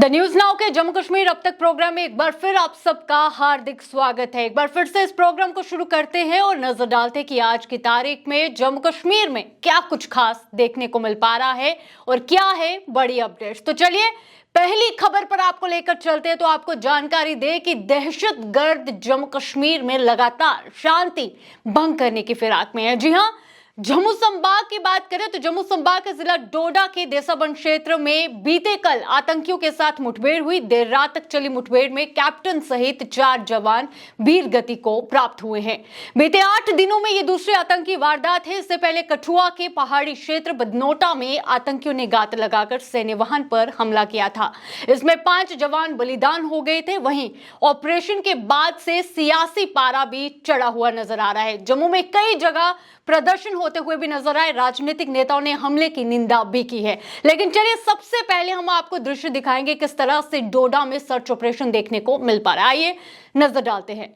The news now के जम्मू कश्मीर अब तक प्रोग्राम में एक बार फिर आप सबका हार्दिक स्वागत है। एक बार फिर से इस प्रोग्राम को शुरू करते हैं और नजर डालते हैं कि आज की तारीख में जम्मू कश्मीर में क्या कुछ खास देखने को मिल पा रहा है और क्या है बड़ी अपडेट्स। तो चलिए पहली खबर पर आपको लेकर चलते हैं। तो आपको जानकारी दे कि दहशतगर्द जम्मू कश्मीर में लगातार शांति भंग करने की फिराक में है। जी हां, जम्मू संभाग की बात करें तो जम्मू संभाग के जिला डोडा के देसाबंद क्षेत्र में बीते कल आतंकियों के साथ मुठभेड़ हुई। देर रात तक चली मुठभेड़ में कैप्टन सहित 4 जवान वीर गति को प्राप्त हुए हैं। बीते 8 दिनों में ये दूसरी आतंकी वारदात है। इससे पहले कठुआ के पहाड़ी क्षेत्र बदनोटा में आतंकियों ने घात लगाकर सैन्य वाहन पर हमला किया था। इसमें 5 जवान बलिदान हो गए थे। वहीं ऑपरेशन के बाद से सियासी पारा भी चढ़ा हुआ नजर आ रहा है। जम्मू में कई जगह प्रदर्शन होते हुए भी नजर आए। राजनीतिक नेताओं ने हमले की निंदा भी की है। लेकिन चलिए सबसे पहले हम आपको दृश्य दिखाएंगे किस तरह से डोडा में सर्च ऑपरेशन देखने को मिल पा रहा है। आइए नजर डालते हैं।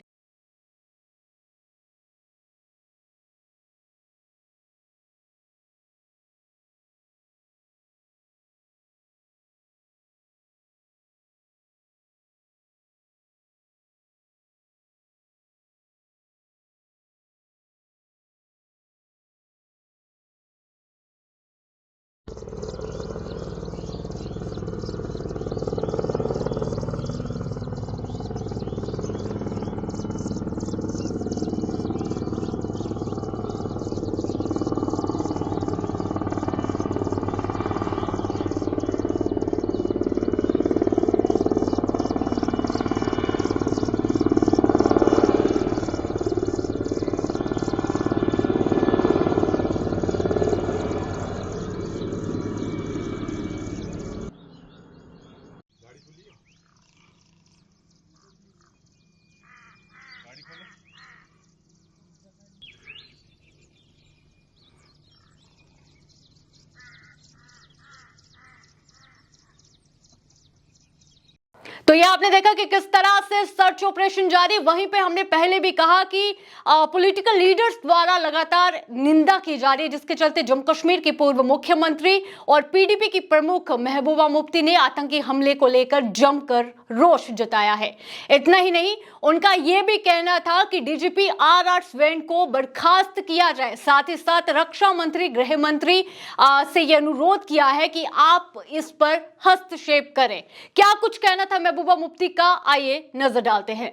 तो ये आपने देखा कि किस तरह से सर्च ऑपरेशन जारी। वहीं पे हमने पहले भी कहा कि पॉलिटिकल लीडर्स द्वारा लगातार निंदा की जा रही है, जिसके चलते जम्मू कश्मीर के पूर्व मुख्यमंत्री और पीडीपी की प्रमुख महबूबा मुफ्ती ने आतंकी हमले को लेकर जमकर रोष जताया है। इतना ही नहीं, उनका यह भी कहना था कि डीजीपी RR स्वैन को बर्खास्त किया जाए। साथ ही साथ रक्षा मंत्री, गृह मंत्री से यह अनुरोध किया है कि आप इस पर हस्तक्षेप करें। क्या कुछ कहना था महबूबा मुफ्ती का, आइए नजर डालते हैं।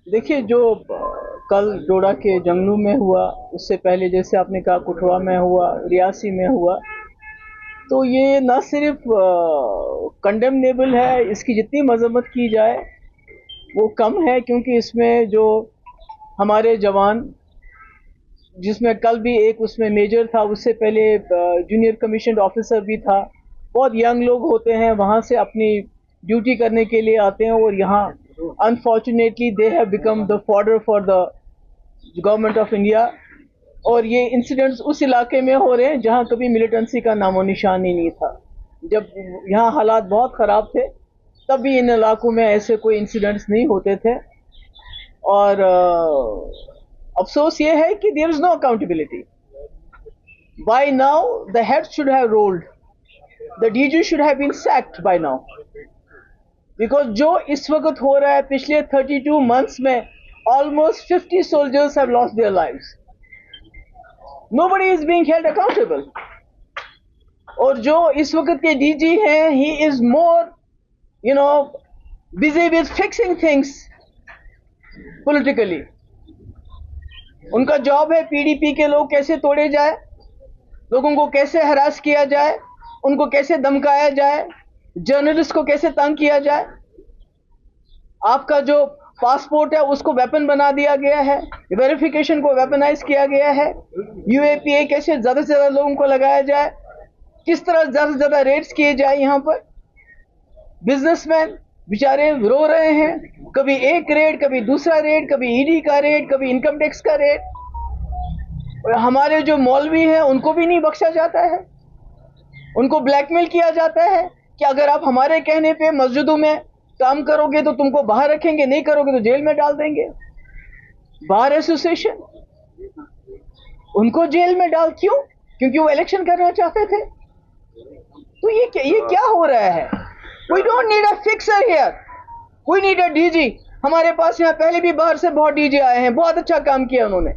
देखिए, जो कल डोडा के जंगलों में हुआ, उससे पहले जैसे आपने कहा कठुआ में हुआ, रियासी में हुआ, तो ये न सिर्फ कंडेमनेबल है, इसकी जितनी मजम्मत की जाए वो कम है। क्योंकि इसमें जो हमारे जवान, जिसमें कल भी एक उसमें मेजर था, उससे पहले जूनियर कमीशन ऑफिसर भी था, बहुत यंग लोग होते हैं, वहाँ से अपनी ड्यूटी करने के लिए आते हैं और यहाँ unfortunately they have become the fodder for the government of India. और ये इंसिडेंट्स उस इलाके में हो रहे हैं जहाँ कभी मिलिटेंसी का नामो निशान ही नहीं था। जब यहाँ हालात बहुत ख़राब थे तब भी इन इलाकों में ऐसे कोई इंसिडेंट्स नहीं होते थे। और अफसोस ये है कि there is no accountability. By now the head should have rolled, the DG should have been sacked by now. Because जो इस वक्त हो रहा है, पिछले 32 मंथ्स में almost 50 soldiers have lost their lives. Nobody is being held accountable. और जो इस वक्त के डीजी हैं, he is more, busy with fixing things politically. उनका जॉब है पीडीपी के लोग कैसे तोड़े जाए, लोगों को कैसे हरास किया जाए, उनको कैसे धमकाया जाए, जर्नलिस्ट को कैसे तंग किया जाए। आपका जो पासपोर्ट है उसको वेपन बना दिया गया है, वेरिफिकेशन को वेपनाइज किया गया है। यूएपीए कैसे ज़्यादा से ज़्यादा लोगों को लगाया जाए, किस तरह ज़्यादा से ज़्यादा रेड्स किए जाए। यहाँ पर बिजनेसमैन बेचारे रो रहे हैं, कभी एक रेड, कभी दूसरा रेड, कभी ईडी का रेड, कभी इनकम टैक्स का रेड। और हमारे जो मौलवी हैं उनको भी नहीं बख्शा जाता है, उनको ब्लैकमेल किया जाता है कि अगर आप हमारे कहने पे मस्जिदों में काम करोगे तो तुमको बाहर रखेंगे, नहीं करोगे तो जेल में डाल देंगे। बार एसोसिएशन, उनको जेल में डाल, क्यों? क्योंकि वो इलेक्शन करना चाहते थे। तो ये क्या हो रहा है? We don't need a fixer here, we need a DG. हमारे पास यहाँ पहले भी बाहर से बहुत डीजी आए हैं, बहुत अच्छा काम किया उन्होंने,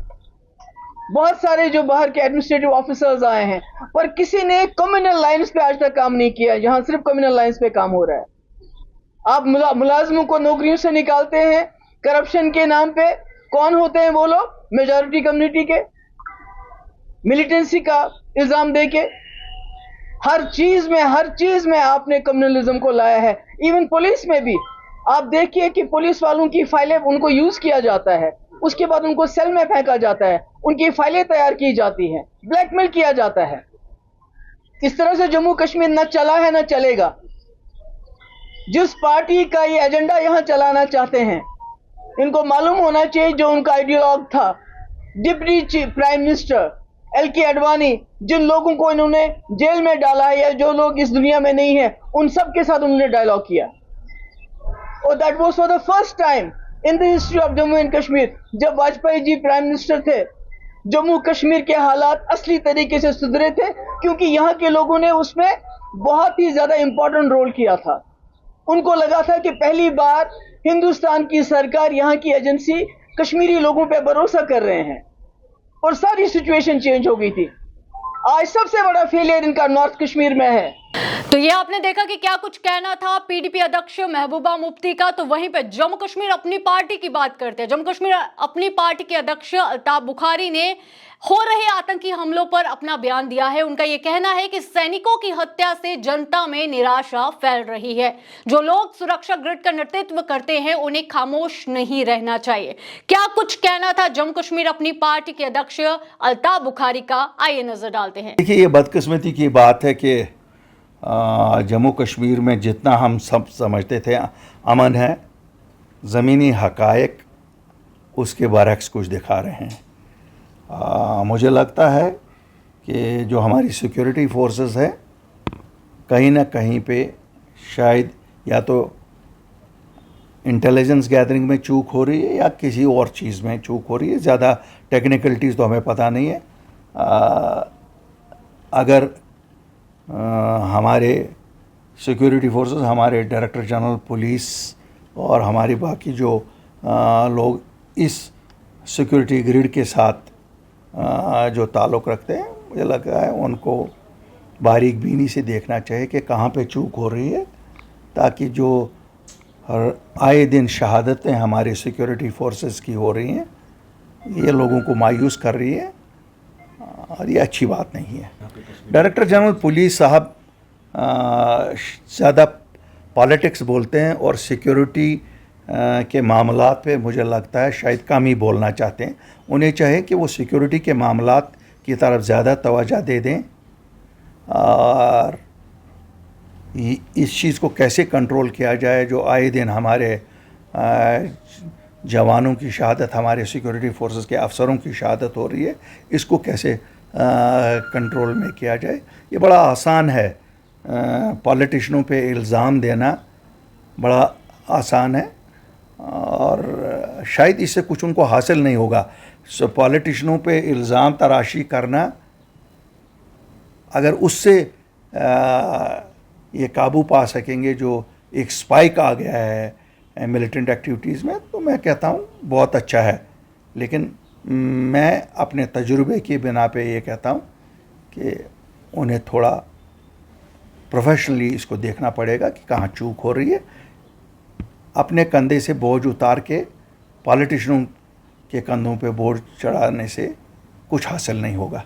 बहुत सारे जो बाहर के एडमिनिस्ट्रेटिव ऑफिसर्स आए हैं, पर किसी ने कम्युनल लाइंस पे आज तक काम नहीं किया। यहाँ सिर्फ कम्युनल लाइंस पे काम हो रहा है। आप मुलाजमों को नौकरियों से निकालते हैं करप्शन के नाम पे। कौन होते हैं वो लोग? मेजॉरिटी कम्युनिटी के, मिलिटेंसी का इल्जाम देके। हर चीज में आपने कम्युनलिज्म को लाया है। इवन पुलिस में भी आप देखिए कि पुलिस वालों की फाइलें, उनको यूज किया जाता है, उसके बाद उनको सेल में फेंका जाता है, उनकी फाइलें तैयार की जाती हैं, ब्लैकमेल किया जाता है। इस तरह से जम्मू कश्मीर न चला है न चलेगा। जिस पार्टी का ये एजेंडा यहां चलाना चाहते हैं, इनको मालूम होना चाहिए जो उनका आइडियोलॉग था, deputy prime minister LK Advani, जिन लोगों को इन्होंने जेल में डाला है या जो लोग इस दुनिया में नहीं है, उन सब के साथ उन्होंने डायलॉग किया। और that was for the first time in the history of Jammu and Kashmir. जब वाजपेयी जी प्राइम मिनिस्टर थे, जम्मू कश्मीर के हालात असली तरीके से सुधरे थे, क्योंकि यहाँ के लोगों ने उसमें बहुत ही ज्यादा इंपॉर्टेंट रोल किया था। उनको लगा था कि पहली बार हिंदुस्तान की सरकार, यहाँ की एजेंसी कश्मीरी लोगों पे भरोसा कर रहे हैं, और सारी सिचुएशन चेंज हो गई थी। आज सबसे बड़ा फेलियर इनका नॉर्थ कश्मीर में है। तो ये आपने देखा कि क्या कुछ कहना था PDP अध्यक्ष महबूबा मुफ्ती का। तो वहीं पे जम्मू कश्मीर अपनी पार्टी की बात करते हैं। जम्मू कश्मीर अपनी पार्टी के अध्यक्ष अल्ताफ बुखारी ने हो रहे आतंकी हमलों पर अपना बयान दिया है। उनका यह कहना है कि सैनिकों की हत्या से जनता में निराशा फैल रही है। जो लोग सुरक्षा ग्रिड का नेतृत्व करते हैं, उन्हें खामोश नहीं रहना चाहिए। क्या कुछ कहना था जम्मू कश्मीर अपनी पार्टी के अध्यक्ष अल्ताफ बुखारी का, आइए नजर डालते हैं। देखिए, ये बदकिस्मती की बात है कि जम्मू कश्मीर में जितना हम सब समझते थे अमन है, ज़मीनी हकायक उसके बरक्स कुछ दिखा रहे हैं। मुझे लगता है कि जो हमारी सिक्योरिटी फोर्सेस है, कहीं ना कहीं पे शायद या तो इंटेलिजेंस गैदरिंग में चूक हो रही है या किसी और चीज़ में चूक हो रही है। ज़्यादा टेक्निकलिटीज़ तो हमें पता नहीं है। अगर हमारे सिक्योरिटी फोर्सेस, हमारे डायरेक्टर जनरल पुलिस और हमारे बाकी जो लोग इस सिक्योरिटी ग्रिड के साथ जो ताल्लुक़ रखते हैं, मुझे लगता है उनको बारीक बीनी से देखना चाहिए कि कहाँ पे चूक हो रही है, ताकि जो आए दिन शहादतें हमारे सिक्योरिटी फोर्सेस की हो रही हैं, ये लोगों को मायूस कर रही है और ये अच्छी बात नहीं है। डायरेक्टर जनरल पुलिस साहब ज़्यादा पॉलिटिक्स बोलते हैं और सिक्योरिटी के मामलात पे मुझे लगता है शायद कम ही बोलना चाहते हैं। उन्हें चाहे कि वो सिक्योरिटी के मामलात की तरफ ज़्यादा तवज्जो दे दें और इस चीज़ को कैसे कंट्रोल किया जाए। जो आए दिन हमारे जवानों की शहादत, हमारे सिक्योरिटी फोर्सेस के अफसरों की शहादत हो रही है, इसको कैसे कंट्रोल में किया जाए। ये बड़ा आसान है, पॉलिटिशियनों पे इल्ज़ाम देना बड़ा आसान है और शायद इससे कुछ उनको हासिल नहीं होगा। सो पॉलिटिशियनों पे इल्ज़ाम तराशी करना, अगर उससे ये काबू पा सकेंगे जो एक स्पाइक आ गया है मिलिटेंट एक्टिविटीज़ में, तो मैं कहता हूँ बहुत अच्छा है। लेकिन मैं अपने तजुर्बे की बिना पे ये कहता हूँ कि उन्हें थोड़ा प्रोफेशनली इसको देखना पड़ेगा कि कहाँ चूक हो रही है। अपने कंधे से बोझ उतार के पॉलिटिशियनों के कंधों पे बोझ चढ़ाने से कुछ हासिल नहीं होगा।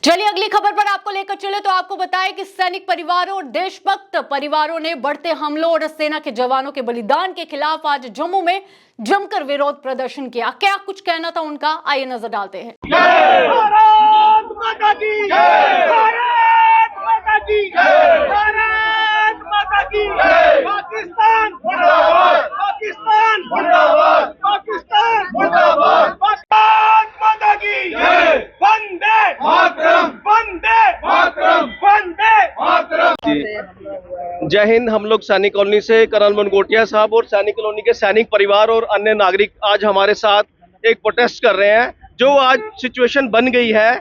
चलिए अगली खबर पर आपको लेकर चले तो आपको बताएं कि सैनिक परिवारों और देशभक्त परिवारों ने बढ़ते हमलों और सेना के जवानों के बलिदान के खिलाफ आज जम्मू में जमकर विरोध प्रदर्शन किया। क्या कुछ कहना था उनका, आइए नजर डालते हैं। भारत माता की जय, भारत माता की जय, भारत माता की जय। पाकिस्तान मुर्दाबाद, पाकिस्तान मुर्दाबाद, पाकिस्तान मुर्दाबाद, भारत माता की जय। वंदे मातरम, वंदे मातरम, वंदे मातरम। जय हिंद। हम लोग सैनिक कॉलोनी से कर्नल मनगोटिया साहब और सैनिक कॉलोनी के सैनिक परिवार और अन्य नागरिक आज हमारे साथ एक प्रोटेस्ट कर रहे हैं। जो आज सिचुएशन बन गई है,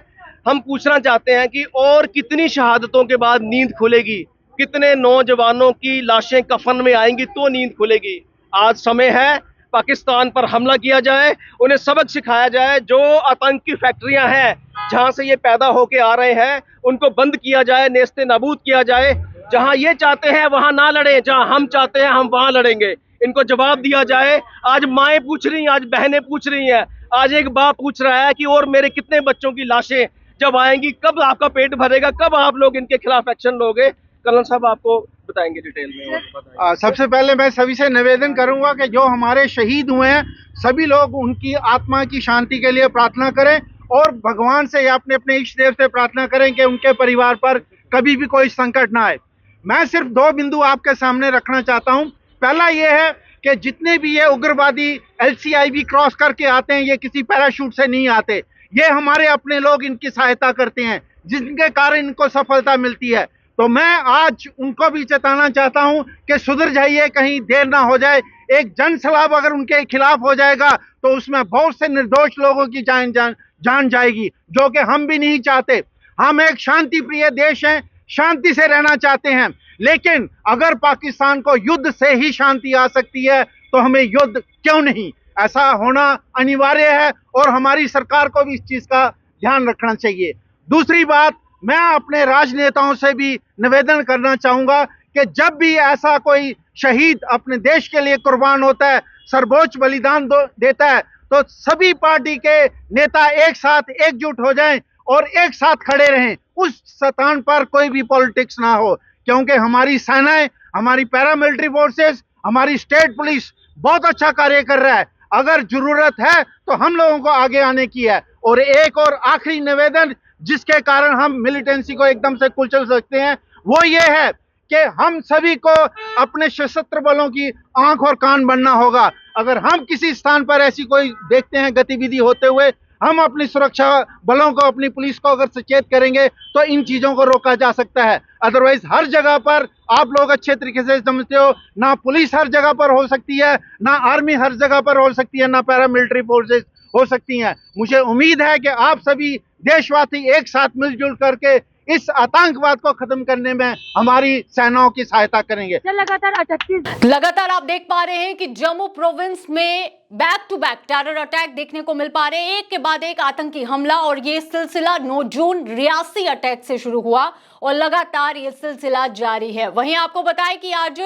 हम पूछना चाहते हैं कि और कितनी शहादतों के बाद नींद खुलेगी। कितने नौजवानों की लाशें कफन में आएंगी तो नींद खुलेगी। आज समय है पाकिस्तान पर हमला किया जाए, उन्हें सबक सिखाया जाए। जो आतंकी फैक्ट्रियां हैं जहां से ये पैदा होके आ रहे हैं उनको बंद किया जाए, नेस्ते नाबूद किया जाए। जहां ये चाहते हैं वहां ना लड़ें, जहां हम चाहते हैं हम वहां लड़ेंगे। इनको जवाब दिया जाए। आज माएं पूछ रही हैं, आज बहनें पूछ रही हैं, आज एक बाप पूछ रहा है कि और मेरे कितने बच्चों की लाशें जब आएंगी, कब आपका पेट भरेगा, कब आप लोग इनके खिलाफ एक्शन लोगे। कर्नल साहब आपको बताएंगे डिटेल में। सबसे पहले मैं सभी से निवेदन करूंगा कि जो हमारे शहीद हुए हैं सभी लोग उनकी आत्मा की शांति के लिए प्रार्थना करें और भगवान से या अपने अपने इष्ट देव से प्रार्थना करें कि उनके परिवार पर कभी भी कोई संकट ना आए। मैं सिर्फ 2 बिंदु आपके सामने रखना चाहता हूं। पहला ये है कि जितने भी ये उग्रवादी LCIB क्रॉस करके आते हैं ये किसी पैराशूट से नहीं आते, ये हमारे अपने लोग इनकी सहायता करते हैं जिनके कारण इनको सफलता मिलती है। तो मैं आज उनको भी चेताना चाहता हूं कि सुधर जाइए, कहीं देर ना हो जाए। एक जन सलाब अगर उनके खिलाफ हो जाएगा तो उसमें बहुत से निर्दोष लोगों की जान जाएगी, जो कि हम भी नहीं चाहते। हम एक शांति प्रिय देश हैं, शांति से रहना चाहते हैं, लेकिन अगर पाकिस्तान को युद्ध से ही शांति आ सकती है तो हमें युद्ध क्यों नहीं, ऐसा होना अनिवार्य है और हमारी सरकार को भी इस चीज का ध्यान रखना चाहिए। दूसरी बात, मैं अपने राजनेताओं से भी निवेदन करना चाहूंगा कि जब भी ऐसा कोई शहीद अपने देश के लिए कुर्बान होता है, सर्वोच्च बलिदान देता है, तो सभी पार्टी के नेता एक साथ एकजुट हो जाएं और एक साथ खड़े रहें। उस स्थान पर कोई भी पॉलिटिक्स ना हो, क्योंकि हमारी सेनाएं, हमारी पैरामिलिट्री फोर्सेस, हमारी स्टेट पुलिस बहुत अच्छा कार्य कर रहा है। अगर जरूरत है तो हम लोगों को आगे आने की है। और एक और आखिरी निवेदन जिसके कारण हम मिलिटेंसी को एकदम से कुचल सकते हैं, वो ये है कि हम सभी को अपने सशस्त्र बलों की आंख और कान बनना होगा। अगर हम किसी स्थान पर ऐसी कोई देखते हैं गतिविधि होते हुए, हम अपनी सुरक्षा बलों को, अपनी पुलिस को अगर सचेत करेंगे तो इन चीजों को रोका जा सकता है। अदरवाइज हर जगह पर आप लोग अच्छे तरीके से समझते हो, ना पुलिस हर जगह पर हो सकती है, ना आर्मी हर जगह पर हो सकती है, ना पैरामिलिट्री फोर्सेस हो सकती हैं। मुझे उम्मीद है कि आप सभी देशवासी एक साथ मिलजुल करके इस आतंकवाद को खत्म करने में हमारी सेनाओं की सहायता करेंगे। लगातार आप देख पा रहे हैं कि जम्मू प्रोविंस में back to back terror attack देखने को मिल पा रहे हैं, एक के बाद एक आतंकी हमला, और ये सिलसिला 9 जून रियासी अटैक से शुरू हुआ और लगातार ये सिलसिला जारी है। वहीं आपको बताएं कि आज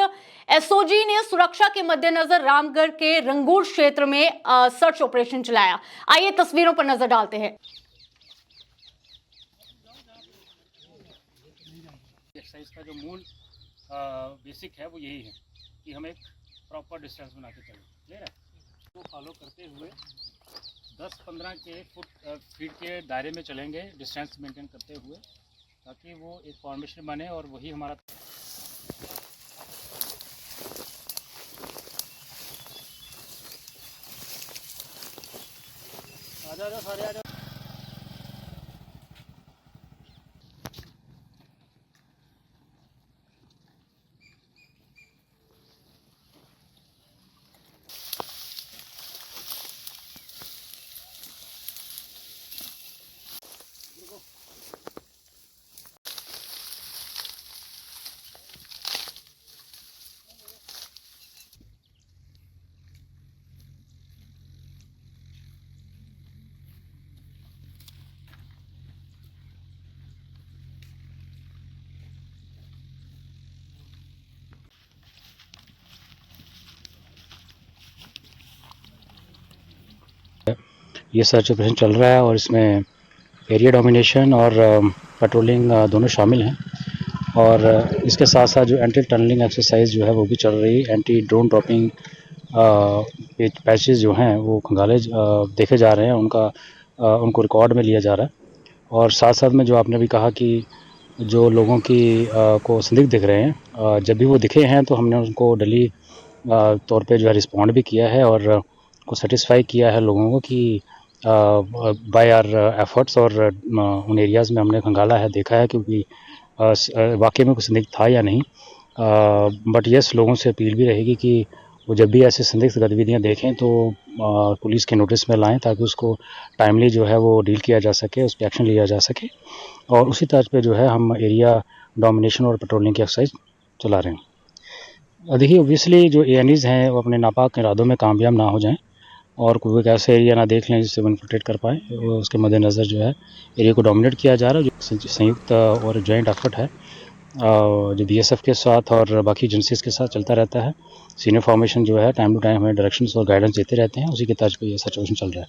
SOG ने सुरक्षा के मद्देनजर रामगढ़ के रंगूर क्षेत्र में सर्च ऑपरेशन चलाया। आइए तस्वीरों पर नजर डालते हैं। एक्सरसाइज का जो मूल बेसिक है वो यही है कि हम एक प्रॉपर डिस्टेंस बना के चलें, क्लियर है। तो फॉलो करते हुए 10-15 के फीट के दायरे में चलेंगे, डिस्टेंस मेंटेन करते हुए, ताकि वो एक फॉर्मेशन बने और वही हमारा आजा सारे आजा। ये सर्च ऑपरेशन चल रहा है और इसमें एरिया डोमिनेशन और पेट्रोलिंग दोनों शामिल हैं। और इसके साथ साथ जो एंटी टनलिंग एक्सरसाइज जो है वो भी चल रही है। एंटी ड्रोन ड्रॉपिंग पैचेस जो हैं वो खंगाले देखे जा रहे हैं, उनको रिकॉर्ड में लिया जा रहा है। और साथ साथ में जो आपने भी कहा कि जो लोगों की को संदिग्ध दिख रहे हैं, जब भी वो दिखे हैं तो हमने उनको डली तौर पे जो है रिस्पॉन्ड भी किया है और को सेटिस्फाई किया है लोगों को कि बाय आर एफर्ट्स, और उन एरियाज़ में हमने खंगाला है, देखा है क्योंकि वाकई में कुछ संदिग्ध था या नहीं। बट यस, लोगों से अपील भी रहेगी कि वो जब भी ऐसे संदिग्ध गतिविधियां देखें तो पुलिस के नोटिस में लाएं, ताकि उसको टाइमली जो है वो डील किया जा सके, उस पर एक्शन लिया जा सके। और उसी तर्ज पे जो है हम एरिया डोमिनेशन और पेट्रोलिंग की एक्सरसाइज चला रहे हैं। देखिए ऑब्वियसली जो एएनईज हैं वो अपने नापाक इरादों में कामयाब ना हो जाएं और कोई ऐसा एरिया ना देख लें जिससे वो इन्फिल्ट्रेट कर पाएँ। उसके मद्देनज़र जो है एरिया को डोमिनेट किया जा रहा है, जो संयुक्त और जॉइंट एफर्ट है जो बीएसएफ के साथ और बाकी एजेंसीज के साथ चलता रहता है। सीनियर फॉर्मेशन जो है टाइम टू टाइम हमें डायरेक्शंस और गाइडेंस देते रहते हैं, उसी के तर्ज पर ये सिचुएशन चल रहा है।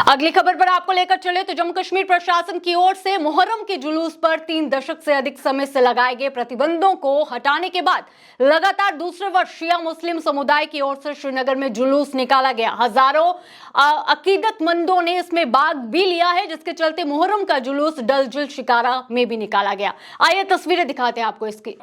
अगली खबर पर आपको लेकर चले तो जम्मू कश्मीर प्रशासन की ओर से मुहर्रम के जुलूस पर 3 दशक से अधिक समय से लगाए गए प्रतिबंधों को हटाने के बाद लगातार दूसरे वर्ष शिया मुस्लिम समुदाय की ओर से श्रीनगर में जुलूस निकाला गया। हजारों अकीदतमंदों ने इसमें भाग भी लिया है, जिसके चलते मुहर्रम का जुलूस डल झील शिकारा में भी निकाला गया। आइए तस्वीरें दिखाते हैं आपको इसकी।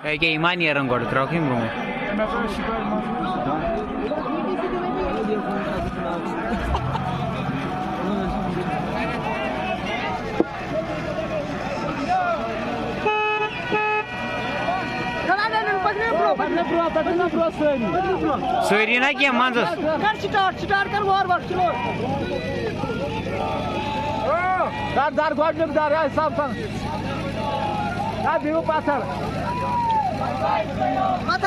Kayak iman ya orang gua terakhir rumah. Söyleyeyim ki manzas. Start कर war war चलो dar गोडलिक dar है सब सब ना बिउ पाथर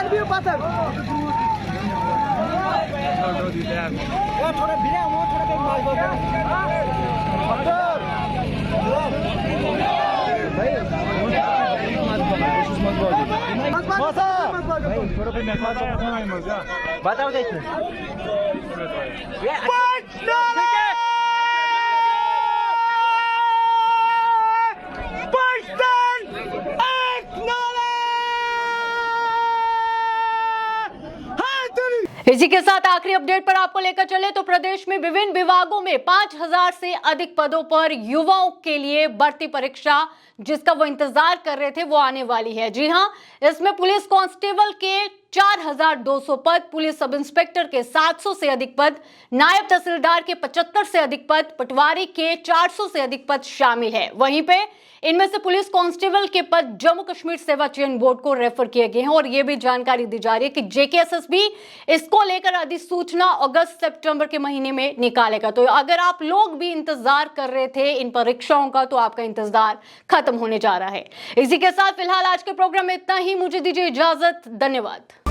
बिउ पाथर वो थोड़ा बिना वो थोड़ा के मार दो बताओ देखिए इसी के साथ आखिरी अपडेट पर आपको लेकर चले तो प्रदेश में विभिन्न विभागों में 5000 से अधिक पदों पर युवाओं के लिए भर्ती परीक्षा जिसका वो इंतजार कर रहे थे वो आने वाली है। जी हां, इसमें पुलिस कांस्टेबल के 4200 पद, पुलिस सब इंस्पेक्टर के 700 से अधिक पद, नायब तहसीलदार के 75 से अधिक पद, पटवारी के 400 से अधिक पद शामिल है। वहीं पे इनमें से पुलिस कांस्टेबल के पद जम्मू कश्मीर सेवा चयन बोर्ड को रेफर किए गए हैं और यह भी जानकारी दी जा रही है कि जेकेएसएसबी इसको लेकर अधिसूचना अगस्त सितंबर के महीने में निकालेगा। तो अगर आप लोग भी इंतजार कर रहे थे इन परीक्षाओं का तो आपका इंतजार खत्म होने जा रहा है। इसी के साथ फिलहाल आज के प्रोग्राम में इतना ही। मुझे दीजिए इजाजत। धन्यवाद।